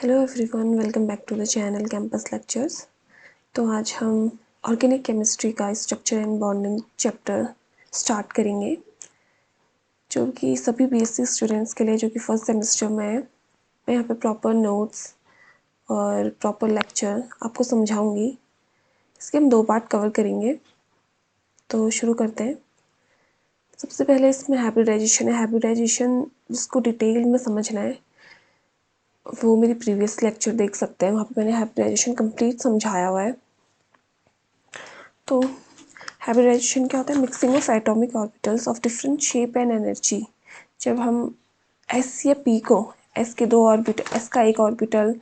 Hello everyone, welcome back to the channel campus lectures. तो आज हम ऑर्गेनिक केमिस्ट्री का structure and bonding chapter start करेंगे, जो कि सभी बीएससी स्टूडेंट्स के लिए जो कि फर्स्ट सेमेस्टर में है। मैं यहाँ पे प्रॉपर नोट्स और प्रॉपर लेक्चर आपको समझाऊंगी। इसके हम 2 पार्ट कवर करेंगे, तो शुरू करते हैं। सबसे पहले इसमें हाइब्रिडाइजेशन है। हाइब्रिडाइजेशन जिसको डिटेल में समझना है वो मेरी प्रीवियस लेक्चर देख सकते हैं, वहाँ पे मैंने हाइब्रिडाइजेशन कंप्लीट समझाया हुआ है। तो हाइब्रिडाइजेशन क्या होता है? Mixing of atomic orbitals of different shape and energy. जब हम एस या पी को, एस के 2 ऑर्बिटल, एस का 1 ऑर्बिटल,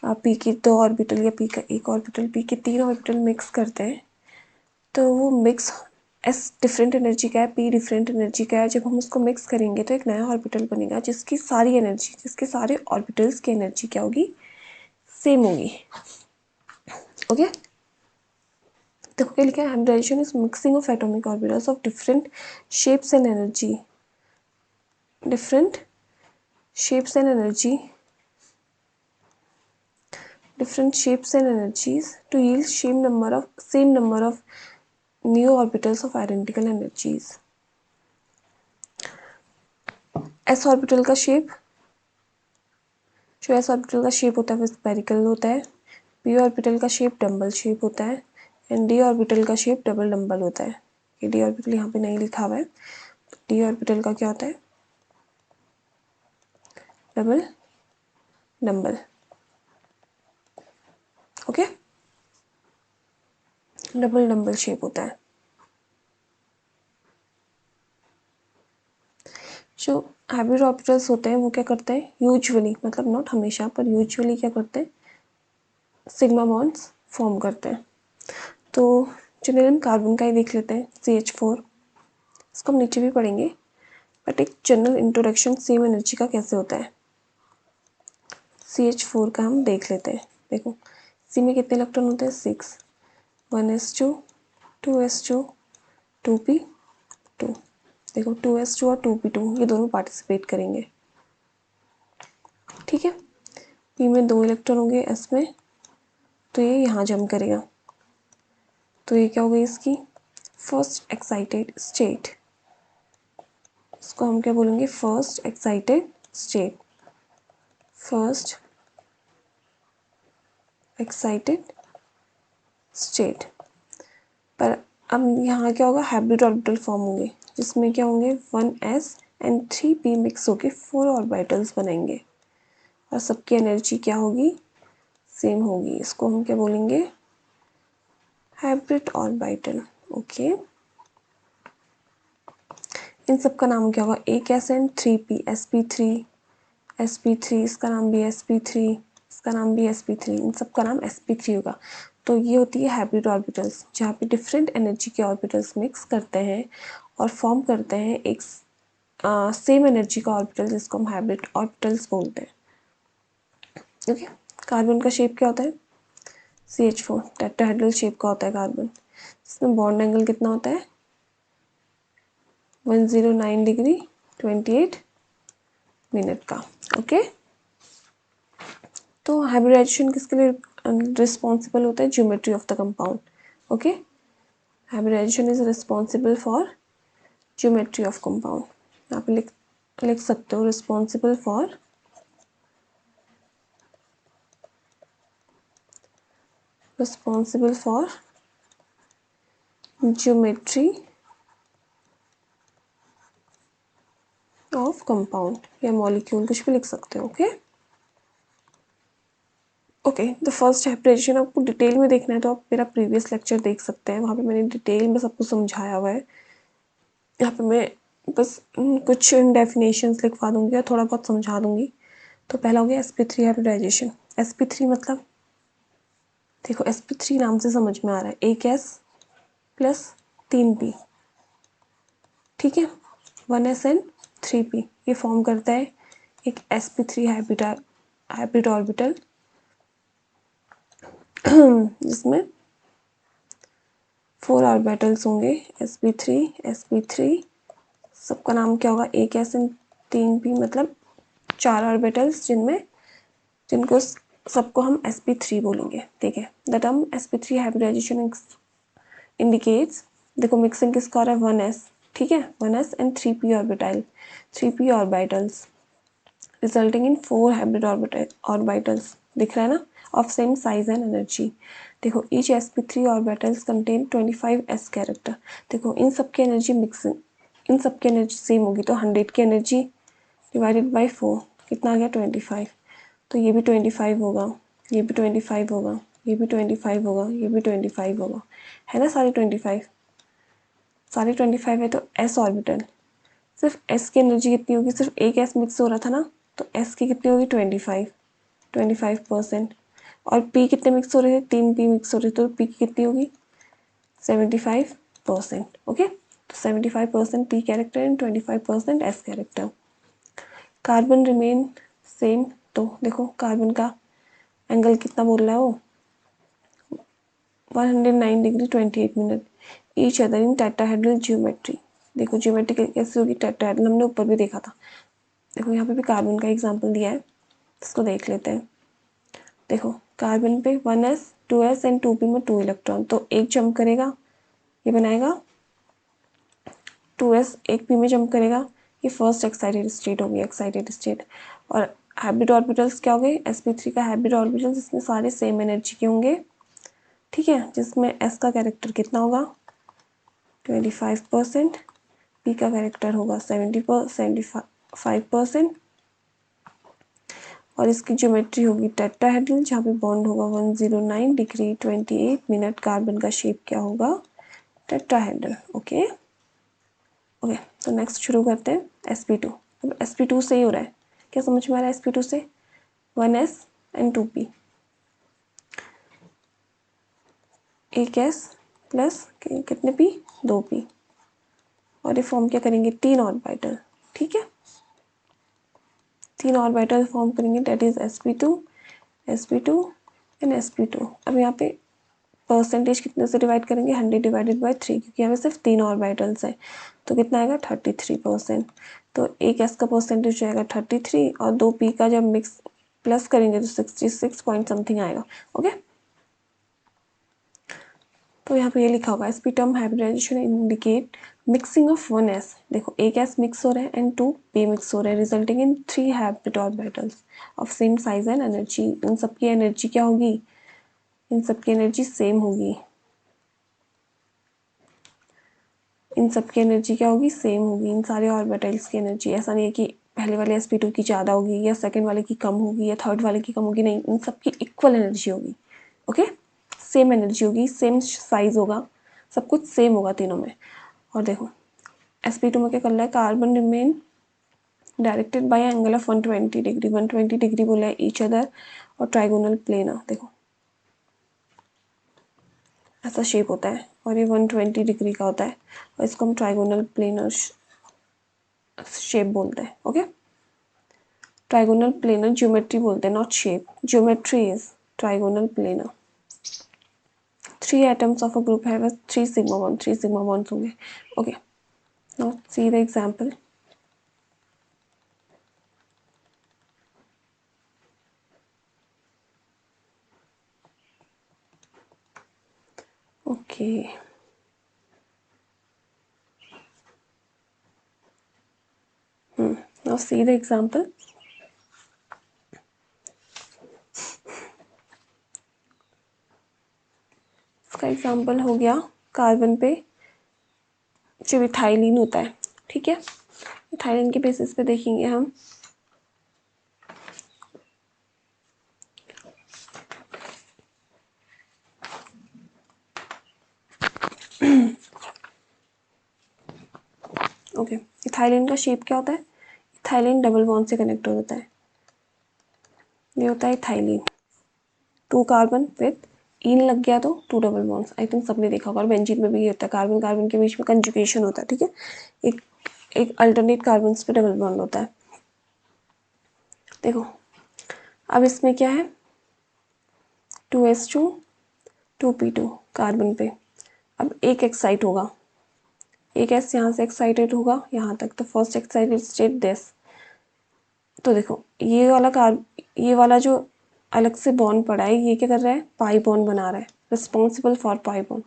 पी की 2 ऑर्बिटल या पी का 1 ऑर्बिटल, पी के 3 ऑर्बिटल मिक्स करते हैं, तो वो मिक्स एस डिफरेंट एनर्जी का है, पी डिफरेंट एनर्जी का है। जब हम उसको मिक्स करेंगे तो एक नया ऑर्बिटल बनेगा जिसकी सारी एनर्जी, जिसके सारे ऑर्बिटल्स की एनर्जी क्या होगी? सेम होगी। ओके, देखो क्या लिखा है? Hybridization is mixing of atomic orbitals of different shapes and energy, different shapes and energy, different shapes and energies to yield same number of new orbitals of identical energies. s orbital का shape, जो s orbital का shape होता है वो spherical होता है। p orbital का shape dumbbell shape होता है एंड d ऑर्बिटल का शेप डबल डम्बल होता है। ये d ऑर्बिटल यहाँ पे नहीं लिखा हुआ है। d ऑर्बिटल का क्या होता है? Double dumbbell. Okay, double dumbbell shape होता है। जो हाइब्रिड ऑर्बिटल्स होते हैं वो क्या करते हैं? यूजुअली, मतलब नॉट हमेशा, पर यूजुअली क्या करते हैं? सिग्मा बॉन्ड्स फॉर्म करते हैं। तो चलिए हम कार्बन का ही देख लेते हैं, CH4। इसको हम नीचे भी पढ़ेंगे, बट एक जनरल इंट्रोडक्शन सेम एनर्जी का कैसे होता है CH4 का हम देख लेते हैं। देखो, सी में कितने इलेक्ट्रॉन होते हैं? 6, 1s2, 2s2, 2p2। देखो 2s2 और 2p2 ये दोनों पार्टिसिपेट करेंगे, ठीक है। पी में 2 इलेक्ट्रॉन होंगे, एस में, तो ये यहाँ जम करेगा, तो ये क्या हो गई इसकी फर्स्ट एक्साइटेड स्टेट। इसको हम क्या बोलेंगे? First excited state, first excited state. पर अब यहाँ क्या होगा? हाइब्रिड ऑर्बिटल फॉर्म होंगे, जिसमें क्या होंगे? 1s एंड 3p मिक्स होके 4 ऑर्बिटल्स बनेंगे और सबकी एनर्जी क्या होगी? सेम होगी। इसको हम क्या बोलेंगे? Hybrid orbital. ओके, इन सब का नाम क्या होगा? 1s एंड 3p, sp3, इसका नाम भी sp3, इसका नाम भी sp3, इन सब का नाम sp3 होगा। तो ये होती है हाइब्रिड ऑर्बिटल्स, जहाँ पे डिफरेंट एनर्जी के ऑर्बिटल्स मिक्स करते हैं और फॉर्म करते हैं एक सेम एनर्जी का ऑर्बिटल, जिसको हम हाइब्रिड ऑर्बिटल्स बोलते हैं। ओके, कार्बन का शेप क्या होता है? CH4 टेट्राहेड्रल शेप का होता है कार्बन, इसमें बॉन्ड एंगल कितना होता है? 109 डिग्री 28 मिनट का। ओके, तो हाइब्रिडाइजेशन किसके लिए रिस्पॉन्सिबल होता है? Geometry of the compound. Okay, hybridization is responsible for geometry of compound. यहाँ पे लिख सकते हो responsible for geometry of compound या मॉलिक्यूल, कुछ भी लिख सकते हो। Okay okay, the first hybridization आपको डिटेल में देखना है तो आप मेरा प्रीवियस लेक्चर देख सकते हैं, वहाँ पे मैंने डिटेल में सब कुछ समझाया हुआ है। यहाँ पे मैं बस कुछ डेफिनेशंस लिखवा दूंगी और थोड़ा बहुत समझा दूंगी। तो पहला हो गया sp3 हाइब्रिडाइजेशन। sp3 मतलब, देखो sp3 नाम से समझ में आ रहा है, एक s प्लस 3p, ठीक है, 1s एंड 3p, ये फॉर्म करता है एक sp3 हाइब्रिड ऑर्बिटल, जिसमें 4 ऑर्बिटल्स होंगे, sp3, सबका नाम क्या होगा? एक s एंड 3p, मतलब 4 ऑर्बिटल्स जिनको सबको हम sp3 बोलेंगे, ठीक है। The term sp3 hybridization indicates, देखो मिक्सिंग किसका हो रहा है 1s, ठीक है, 1s and 3p orbital, 3p orbitals resulting in 4 hybrid orbitals, दिख रहा है ना, of same size and energy. देखो each sp3 orbitals contain 25s character. देखो इन सब की एनर्जी मिक्सिंग, इन सब की एनर्जी सेम होगी, तो 100 की एनर्जी डिवाइडेड बाई 4 कितना आ गया 25। तो ये भी 25 होगा, ये भी 25 होगा, ये भी 25 होगा, ये भी 25 होगा, है ना, सारे 25, सारे 25 है। तो s ऑर्बिटल, सिर्फ s की एनर्जी कितनी होगी, सिर्फ एक s मिक्स हो रहा था ना, तो s की कितनी होगी 25%। और p कितने मिक्स हो रहे थे, 3p मिक्स हो रहे थे, तो p की कितनी होगी 75%। ओके, तो 75% p character and 25% s character. Carbon remain same, तो देखो कार्बन का एंगल कितना बोल रहा है वो 109 degree 28 minute. Each other in tetrahedral geometry, देखो ज्योमेट्री कैसे होगी टेट्राहेड्रल, हमने ऊपर भी देखा था। देखो यहाँ पे भी कार्बन का एग्जांपल दिया है, इसको देख लेते हैं। देखो कार्बन पे 1s 2s एंड 2p में 2 इलेक्ट्रॉन, तो एक जंप करेगा, ये बनाएगा 2s, एक p में जंप करेगा, ये फर्स्ट एक्साइटेड स्टेट होगी, एक्साइटेड स्टेट। और हाइब्रिड ऑर्बिटल्स क्या हो गए, sp3 का हाइब्रिड ऑर्बिटल्स, इसमें सारे सेम एनर्जी के होंगे, ठीक है, जिसमें s का कैरेक्टर कितना होगा 25%, p का कैरेक्टर होगा 75%, और इसकी ज्योमेट्री होगी टेट्राहेड्रल, जहाँ पे बॉन्ड होगा 109 डिग्री 28 मिनट। कार्बन का शेप क्या होगा टेट्राहेड्रल। ओके ओके, तो नेक्स्ट शुरू करते हैं sp2। अब sp2 से ही हो रहा है, क्या समझ में आ रहा है sp2 से 1s एंड 2p, एक s प्लस कितने p 2p, और ये फॉर्म क्या करेंगे 3 ऑर्बिटल, ठीक है, 3 ऑर्बिटल फॉर्म करेंगे, that is sp2 and sp2। अब यहाँ पे परसेंटेज कितने से डिवाइड करेंगे 100 डिवाइडेड बाई 3, क्योंकि यहाँ पे सिर्फ 3 ऑर्बिटल्स हैं, तो कितना आएगा 33%। तो एक s का परसेंटेज जाएगा 33, और 2p का जब मिक्स प्लस करेंगे तो 66 पॉइंट समथिंग आएगा। ओके, तो यहाँ पे ये लिखा होगा sp term hybridization indicate mixing of 1s, देखो एक s मिक्स हो रहा है एंड 2p मिक्स हो रहा है, resulting in 3 hybrid orbitals of same size and energy. इन सबकी एनर्जी क्या होगी, इन सबकी एनर्जी सेम होगी, इन सबकी एनर्जी क्या होगी सेम होगी, इन सारे ऑर्बिटल्स की एनर्जी। ऐसा नहीं है कि पहले वाले sp2 की ज़्यादा होगी या सेकंड वाले की कम होगी या थर्ड वाले की कम होगी, नहीं, इन सबकी इक्वल एनर्जी होगी। ओके, सेम एनर्जी होगी, सेम साइज होगा, सब कुछ सेम होगा तीनों में। और देखो sp2 में क्या कर रहा है, carbon remain directed by angle of 120 degree, 120 degree बोला है ईच अदर, और ट्राइगोनल प्लेनर, देखो ऐसा शेप होता है, और ये 120 डिग्री का होता है, और इसको हम ट्राइगोनल प्लेनर शेप बोलते हैं। ओके, ट्राइगोनल प्लेनर ज्योमेट्री बोलते हैं, not shape, geometry is trigonal planar. 3 atoms of a group have a 3 sigma bond, 3 sigma bonds होंगे। Okay, now see the example. Okay, now see the example. इसका example हो गया carbon पे जो ethylene होता है, ठीक है, इथाइलिन के बेसिस पे देखेंगे हम। ओके, इथाइलिन का शेप क्या होता है, इथाइलिन डबल बॉन्ड से कनेक्ट हो जाता है, ये होता है इथाइलिन, 2 कार्बन विद इन लग गया तो 2 डबल बॉन्ड्स, आई थिंक सबने देखा होगा, और बेंजीन में भी ये होता है, कार्बन कार्बन के बीच में कंजुगेशन होता है, ठीक है, एक एक अल्टरनेट कार्बन पे डबल बॉन्ड होता है। देखो अब इसमें क्या है 2s2 2p2 कार्बन पे, अब एक एक्साइट होगा, एक s यहाँ से एक्साइटेड होगा यहाँ तक, तो फर्स्ट एक्साइटेड स्टेट दिस। तो देखो ये वाला जो अलग से बॉन्ड पड़ा है, ये क्या कर रहा है, पाई बॉन्ड बना रहा है, रिस्पॉन्सिबल फॉर पाई बॉन्ड,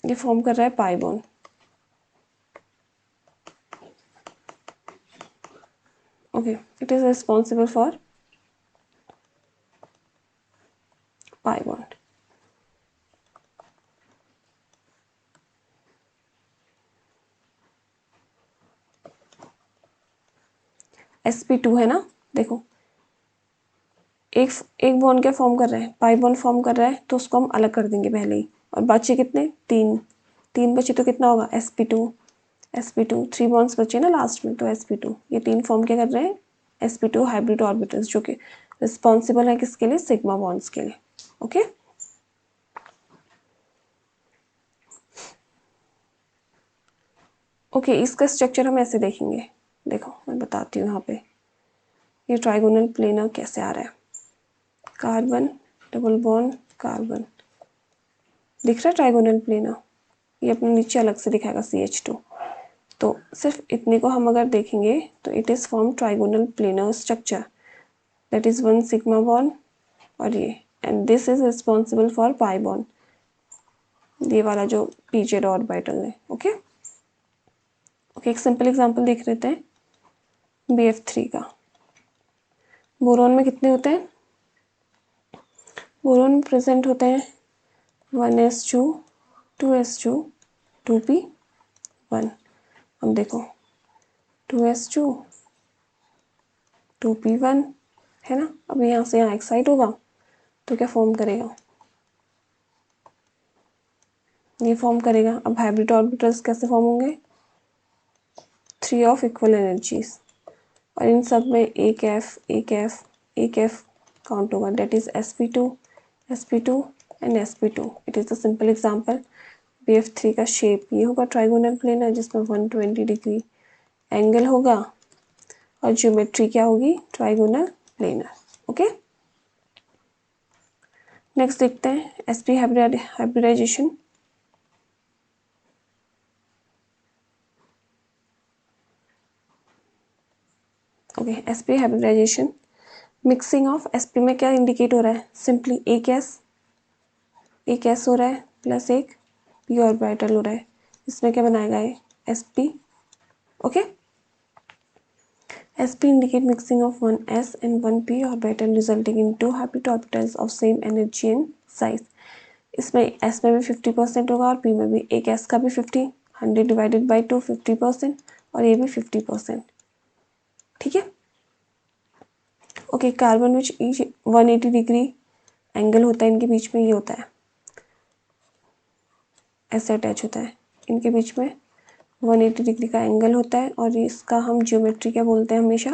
ये फॉर्म कर रहा है pi bond. Okay, it is responsible for pi bond. sp2 है ना, देखो एक एक बॉन्ड क्या फॉर्म कर रहा है, पाई बॉन्ड फॉर्म कर रहा है, तो उसको हम अलग कर देंगे पहले ही। और बचे कितने, तीन, तीन बचे तो कितना होगा, sp2 थ्री बॉन्ड्स बचे ना लास्ट में, तो sp2 ये तीन फॉर्म क्या कर रहे हैं, sp2 हाइब्रिड ऑर्बिटल्स, जो कि रिस्पॉन्सिबल है किसके लिए, सिग्मा बॉन्ड्स के लिए। ओके ओके, इसका स्ट्रक्चर हम ऐसे देखेंगे, देखो मैं बताती हूँ यहाँ पे ये ट्राइगोनल प्लेनर कैसे आ रहा है। कार्बन डबल बॉन्ड कार्बन, दिख रहा है ट्राइगोनल प्लेनर, ये अपने नीचे अलग से दिखाएगा CH2। तो सिर्फ इतने को हम अगर देखेंगे तो it is form trigonal planar structure, that is one sigma bond और ये, and this is responsible for pi bond, ये वाला जो पीजेड ऑर्बिटल है। ओके ओके, एक सिंपल एग्जांपल देख लेते हैं BF3 का। बोरोन में कितने होते हैं, बोरोन में प्रेजेंट होते हैं 1s2 2s2 2p1। अब देखो 2s2 2p1 है ना, अब यहाँ से यहाँ एक्साइड होगा तो क्या फॉर्म करेगा, ये फॉर्म करेगा। अब हाइब्रिड ऑर्बिटल्स कैसे फॉर्म होंगे, 3 ऑफ इक्वल एनर्जीज, और इन सब में एक एफ काउंट होगा, that is sp2 and sp2। It is a simple example. BF3 का शेप ये होगा ट्राइगोनल प्लेनर, जिसमें 120 डिग्री एंगल होगा, और ज्योमेट्री क्या होगी, ट्राइगोनल प्लेनर। ओके, नेक्स्ट देखते हैं sp hybridization. Okay, sp hybridization, mixing of sp में क्या इंडिकेट हो रहा है, सिंपली एक s हो रहा है प्लस एक p ऑर्बिटल हो रहा है, इसमें क्या बनाएगा ये sp। Okay, sp indicate mixing of one s and one p orbital resulting in two hybrid orbitals of same energy and size। इसमें s में भी 50% होगा और p में भी, एक s का भी 50, 100 डिवाइडेड बाई 2 50%, और ये भी 50%। ठीक है, okay, carbon which each 180 degree angle होता है इनके बीच में, ये होता है ऐसे अटैच होता है इनके बीच में, 180 डिग्री का एंगल होता है, और इसका हम ज्योमेट्री क्या बोलते हैं, हमेशा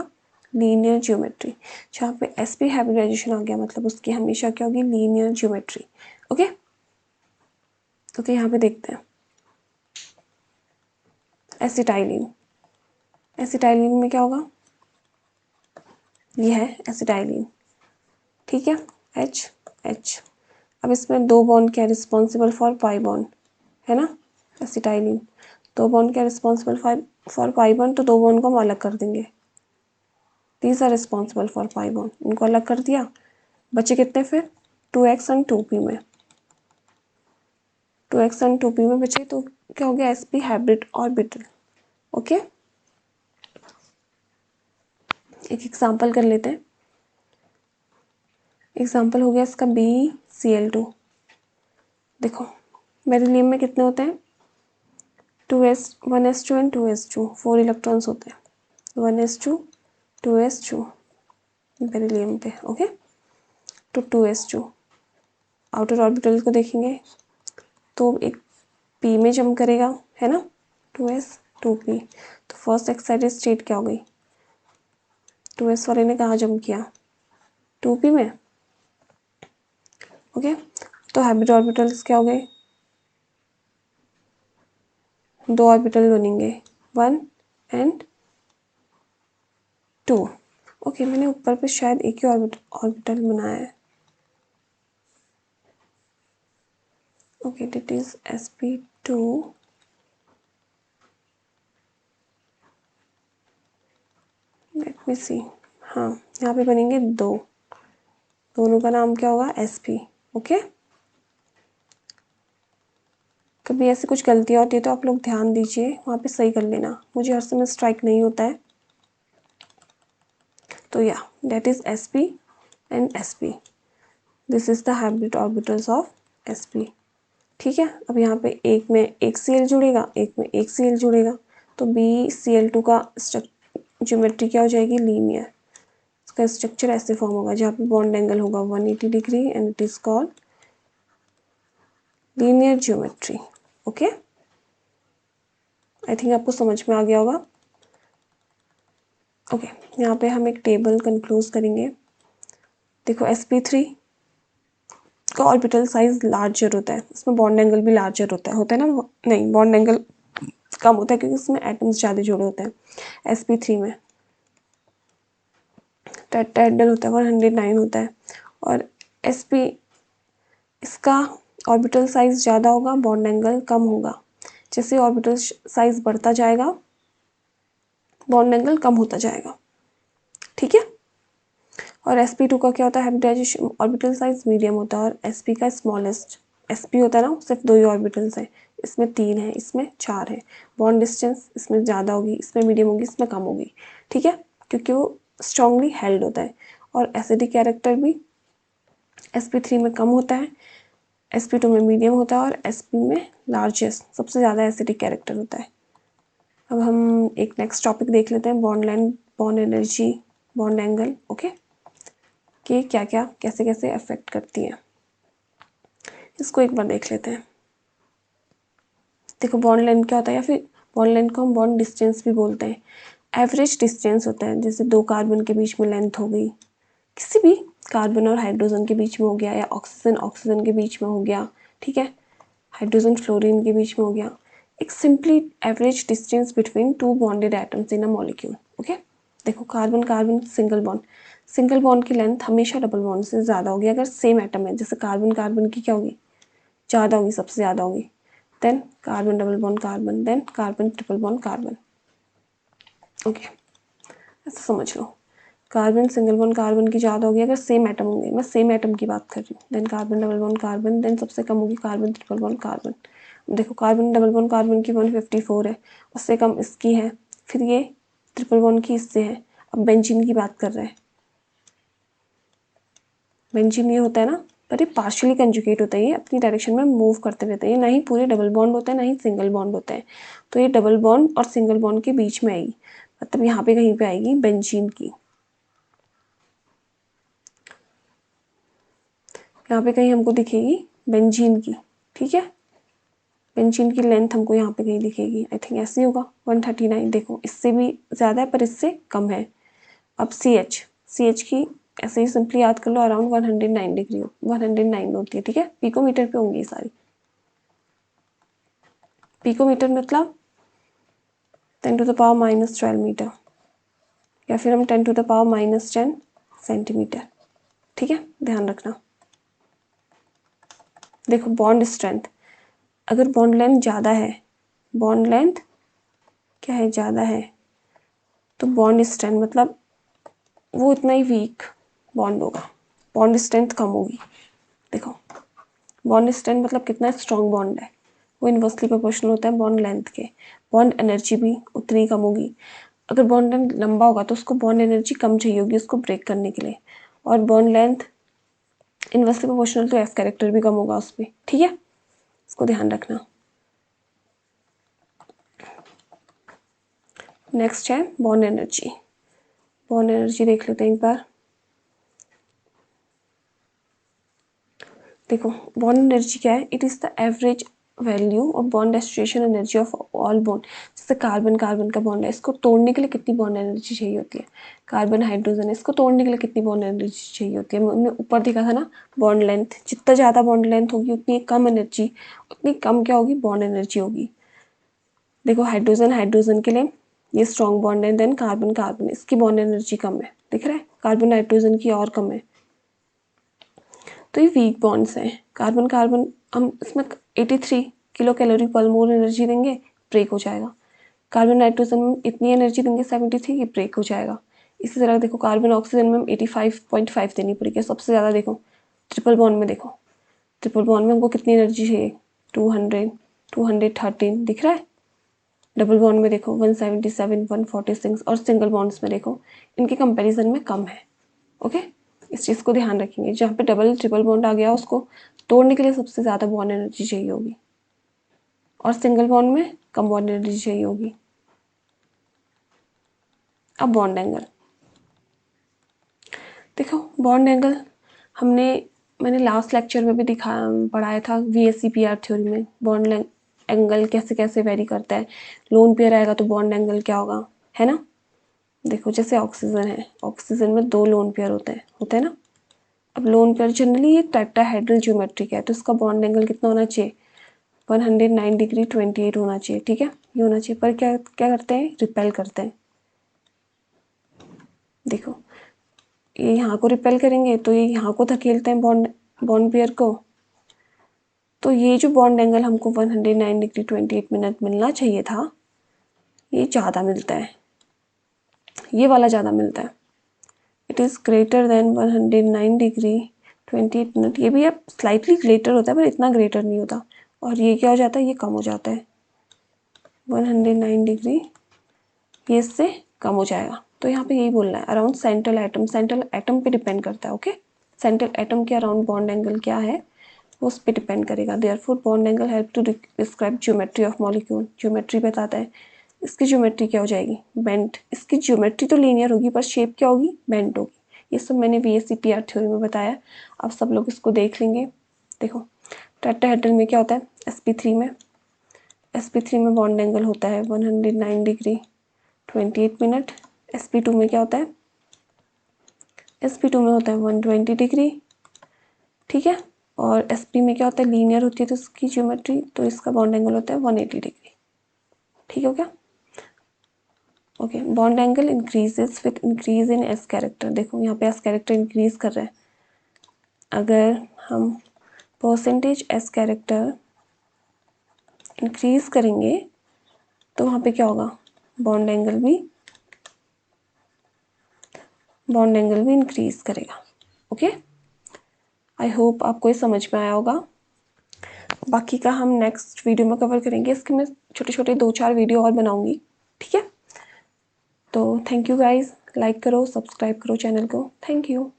लीनियर ज्योमेट्री। जहाँ पे sp हाइब्रिडाइजेशन आ गया मतलब उसकी हमेशा क्या होगी, लीनियर ज्योमेट्री। ओके ओके, यहाँ पे देखते हैं एसिटाइलिन। एसिटाइलिन में क्या होगा, ये है एसिटाइलिन, ठीक है, H। अब इसमें दो बॉन्ड क्या रिस्पॉन्सिबल फॉर पाई बॉन्ड है ना, एसिटाइलिन, दो बॉन्ड क्या रिस्पॉन्सिबल फॉर पाई बॉन्ड, तो दो बॉन्ड को हम अलग कर देंगे, these are responsible for pi bond, इनको अलग कर दिया, बचे कितने फिर 2x एंड 2p में, 2x एंड 2p में बचे, तो क्या हो गया sp हाइब्रिड ऑर्बिटल। ओके, एक एग्जांपल कर लेते हैं। एग्जांपल हो गया इसका BCl2। देखो बेरिलियम में कितने होते हैं, 1s2 एंड 2s2, 4 इलेक्ट्रॉन्स होते हैं, 1s2 2s2 बेरिलियम पे। ओके, तो 2s2 आउटर ऑर्बिटल को देखेंगे तो एक p में जम करेगा है ना, 2s 2p, तो फर्स्ट एक्साइटेड स्टेट क्या हो गई, 2s वाले ने कहाँ जम किया, 2p में। ओके, तो हाइब्रिड ऑर्बिटल्स क्या हो गए, दो ऑर्बिटल बनेंगे 1 एंड 2। ओके, मैंने ऊपर पे शायद एक ही ऑर्बिटल बनाया है। Okay, that is sp2 let me see, हाँ, यहाँ पे बनेंगे 2, दोनों का नाम क्या होगा, sp। ओके, कभी ऐसी कुछ गलतियाँ होती है तो आप लोग ध्यान दीजिए, वहाँ पे सही कर लेना, मुझे हर समय स्ट्राइक नहीं होता है। तो या that is sp and sp, this is the hybrid orbitals of sp। ठीक है, अब यहाँ पे एक में एक Cl जुड़ेगा, एक में एक Cl जुड़ेगा, तो BCl2 का ज्योमेट्री क्या हो जाएगी, लीनियर। इसका स्ट्रक्चर ऐसे फॉर्म होगा जहाँ पे बॉन्ड एंगल होगा 180 degree and it is called linear geometry. Okay, I think आपको समझ में आ गया होगा। ओके, यहाँ पे हम एक टेबल कंक्लूज करेंगे। देखो sp3 का ऑर्बिटल साइज लार्जर होता है, इसमें बॉन्ड एंगल भी लार्जर होता है ना, नहीं बॉन्ड एंगल कम होता है क्योंकि इसमें एटम्स ज़्यादा जुड़े होते हैं। sp3 में टेट्राहेड्रल होता है, 109 होता है, और sp इसका ऑर्बिटल साइज ज़्यादा होगा, बॉन्ड एंगल कम होगा। जैसे ऑर्बिटल साइज बढ़ता जाएगा बॉन्ड एंगल कम होता जाएगा। ठीक है, और sp2 का क्या होता है, हाइब्रिडाइजेशन ऑर्बिटल साइज मीडियम होता है, और sp का स्मॉलेस्ट। sp होता है ना, सिर्फ 2 ही ऑर्बिटल्स हैं, इसमें 3 है, इसमें 4 है। बॉन्ड डिस्टेंस इसमें ज़्यादा होगी, इसमें मीडियम होगी, इसमें कम होगी। ठीक है, क्योंकि वो स्ट्रांगली हेल्ड होता है। और एसिडिक कैरेक्टर भी sp3 में कम होता है, sp2 में मीडियम होता है, और sp में लार्जेस्ट सबसे ज़्यादा एसिडिक कैरेक्टर होता है। अब हम एक नेक्स्ट टॉपिक देख लेते हैं, bond length, bond energy, bond angle. Okay, कि क्या क्या कैसे कैसे अफेक्ट करती हैं, इसको एक बार देख लेते हैं। देखो बॉन्ड लेंथ क्या होता है, या फिर बॉन्ड लेंथ को हम बॉन्ड डिस्टेंस भी बोलते हैं। एवरेज डिस्टेंस होता है, जैसे 2 कार्बन के बीच में लेंथ हो गई, किसी भी कार्बन और हाइड्रोजन के बीच में हो गया, या ऑक्सीजन ऑक्सीजन के बीच में हो गया। ठीक है, हाइड्रोजन फ्लोरीन के बीच में हो गया। एक simply average distance between 2 bonded atoms in a molecule. Okay, देखो कार्बन कार्बन सिंगल बॉन्ड की लेंथ हमेशा डबल बॉन्ड से ज़्यादा होगी अगर सेम एटम है। जैसे कार्बन कार्बन की क्या होगी, ज़्यादा होगी, सबसे ज़्यादा होगी, then carbon double bond carbon, then carbon triple bond carbon. Okay, ऐसा समझ लो, कार्बन सिंगल बॉन्ड कार्बन की ज़्यादा होगी अगर सेम एटम होंगे, मैं सेम एटम की बात कर रही हूँ। Then carbon double bond carbon, then सबसे कम होगी कार्बन ट्रिपल बॉन्ड कार्बन। देखो कार्बन डबल बॉन्ड कार्बन की 154 है, उससे कम इसकी है, फिर ये ट्रिपल बॉन्ड की इससे है। अब बेंजीन की बात कर रहे हैं, बेंजीन ये होता है ना, पर ये पार्शियली कंजुगेट होता है, ये अपनी डायरेक्शन में मूव करते रहते हैं, ये ना ही पूरे डबल बॉन्ड होते हैं ना ही सिंगल बॉन्ड होते हैं। तो ये डबल बॉन्ड और सिंगल बॉन्ड के बीच में आएगी, मतलब यहाँ पे कहीं पे आएगी बेंजीन की, यहाँ पे कहीं हमको दिखेगी बेंजीन की। ठीक है, बेंजीन की लेंथ हमको यहाँ पे कहीं दिखेगी, आई थिंक ऐसे ही होगा 139। देखो इससे भी ज़्यादा है पर इससे कम है। अब सी एच की ऐसे ही सिंपली याद कर लो, अराउंड 109 डिग्री 109 होती है। ठीक है, पिकोमीटर पे होंगी सारी, पिकोमीटर मतलब 10⁻⁻12 मीटर, या फिर हम 10⁻⁻10 सेंटीमीटर। ठीक है, ध्यान रखना। देखो बॉन्ड स्ट्रेंथ, अगर बॉन्ड लेंथ ज़्यादा है, बॉन्ड लेंथ क्या है, ज़्यादा है, तो बॉन्ड स्ट्रेंथ मतलब वो इतना ही वीक बॉन्ड होगा, बॉन्ड स्ट्रेंथ कम होगी। देखो बॉन्ड स्ट्रेंथ मतलब कितना स्ट्रॉन्ग बॉन्ड है, वो इन्वर्सली प्रोपोर्शनल होता है बॉन्ड लेंथ के। बॉन्ड एनर्जी भी उतनी ही कम होगी। अगर बॉन्ड लेंथ लंबा होगा तो उसको बॉन्ड एनर्जी कम चाहिए होगी उसको ब्रेक करने के लिए, और बॉन्ड लेंथ इन्वर्सली प्रोपोर्शनल तो एफ कैरेक्टर भी कम होगा उस पर। ठीक है, इसको ध्यान रखना। नेक्स्ट है बॉन्ड एनर्जी, बॉन्ड एनर्जी देख लेते हैं एक बार। देखो बॉन्ड एनर्जी क्या है, it is the average value of bond association energy of all bond. जैसे कार्बन कार्बन का बॉन्ड है, इसको तोड़ने के लिए कितनी बॉन्ड एनर्जी चाहिए होती है, कार्बन हाइड्रोजन है, इसको तोड़ने के लिए कितनी बॉन्ड एनर्जी चाहिए होती है। हमने ऊपर देखा था ना, बॉन्ड लेंथ, जितना ज़्यादा बॉन्ड लेंथ होगी उतनी कम एनर्जी, उतनी कम क्या होगी, बॉन्ड एनर्जी होगी। देखो हाइड्रोजन हाइड्रोजन के लिए ये स्ट्रॉन्ग बॉन्ड है, देन कार्बन कार्बन, इसकी बॉन्ड एनर्जी कम है, दिख रहा है, कार्बन नाइट्रोजन की और कम है। तो ये वीक बॉन्ड्स हैं। कार्बन कार्बन हम इसमें 83 किलो कैलोरी पर मोल एनर्जी देंगे, ब्रेक हो जाएगा। कार्बन नाइट्रोजन में इतनी एनर्जी देंगे 73 की, ब्रेक हो जाएगा। इसी तरह देखो कार्बन ऑक्सीजन में 85.5 देनी पड़ेगी सबसे ज़्यादा। देखो ट्रिपल बॉन्ड में, देखो ट्रिपल बॉन्ड में हमको कितनी एनर्जी चाहिए, 200, 213 दिख रहा है। डबल बॉन्ड में देखो 177, 146 और सिंगल बॉन्ड्स में देखो इनके कंपैरिजन में कम है। ओके, इस चीज़ को ध्यान रखेंगे। जहाँ पे डबल ट्रिपल बॉन्ड आ गया उसको तोड़ने के लिए सबसे ज़्यादा बॉन्ड एनर्जी चाहिए होगी और सिंगल बॉन्ड में कम बॉन्ड एनर्जी चाहिए होगी। अब बॉन्ड एंगल देखो, बॉन्ड एंगल मैंने लास्ट लेक्चर में भी पढ़ाया था VSEPR थ्योरी में बॉन्ड एंगल कैसे कैसे वेरी करता है। लोन पेयर आएगा तो बॉन्ड एंगल क्या होगा, है ना। देखो जैसे ऑक्सीजन है, ऑक्सीजन में 2 लोन पेयर होते हैं ना। अब लोन पेयर जनरली ये टेट्राहेड्रल ज्योमेट्री का है तो इसका बॉन्ड एंगल कितना होना चाहिए, 109 डिग्री 28 होना चाहिए। ठीक है, ये होना चाहिए। पर क्या क्या करते हैं, रिपेल करते हैं। देखो ये यहाँ को रिपेल करेंगे तो ये यहाँ को धकेलते हैं बॉन्ड बॉन्ड पेयर को। तो ये जो बॉन्ड एंगल हमको 109 डिग्री 28 मिनट मिलना चाहिए था, ये ज़्यादा मिलता है, ये वाला ज़्यादा मिलता है। It is greater than 109 degree 28 minute. ये भी अब स्लाइटली ग्रेटर होता है पर इतना ग्रेटर नहीं होता। और ये क्या हो जाता है, ये कम हो जाता है 109 डिग्री, ये इससे कम हो जाएगा। तो यहाँ पे यही बोलना है around central atom. Central atom पे डिपेंड करता है। ओके, सेंट्रल एटम के अराउंड बॉन्ड एंगल क्या है वो उस पर डिपेंड करेगा। Therefore bond angle help to describe geometry of molecule. Geometry बताता है। इसकी ज्योमेट्री क्या हो जाएगी, बेंट। इसकी ज्योमेट्री तो लीनियर होगी पर शेप क्या होगी, बेंट होगी। ये सब मैंने VSEPR थ्योरी में बताया। अब सब लोग इसको देख लेंगे। देखो टेट्राहेड्रल में क्या होता है, sp3 में बॉन्ड एंगल होता है 109 डिग्री 28 मिनट। sp2 में क्या होता है, sp2 में होता है 120 डिग्री। ठीक है, और sp में क्या होता है, लीनियर होती है तो इसकी ज्योमेट्री, तो इसका बॉन्ड एंगल होता है 180 डिग्री। ठीक है क्या, okay. Bond angle increases with increase in s character. देखो यहाँ पे s कैरेक्टर इंक्रीज कर रहा है। अगर हम परसेंटेज s कैरेक्टर इंक्रीज करेंगे तो वहाँ पे क्या होगा, बॉन्ड एंगल भी इंक्रीज करेगा। ओके, आई होप आपको ये समझ में आया होगा। बाकी का हम नेक्स्ट वीडियो में कवर करेंगे। इसके मैं छोटे छोटे 2-4 वीडियो और बनाऊंगी। ठीक है, तो थैंक यू गाइज, लाइक करो, सब्सक्राइब करो चैनल को। Thank you.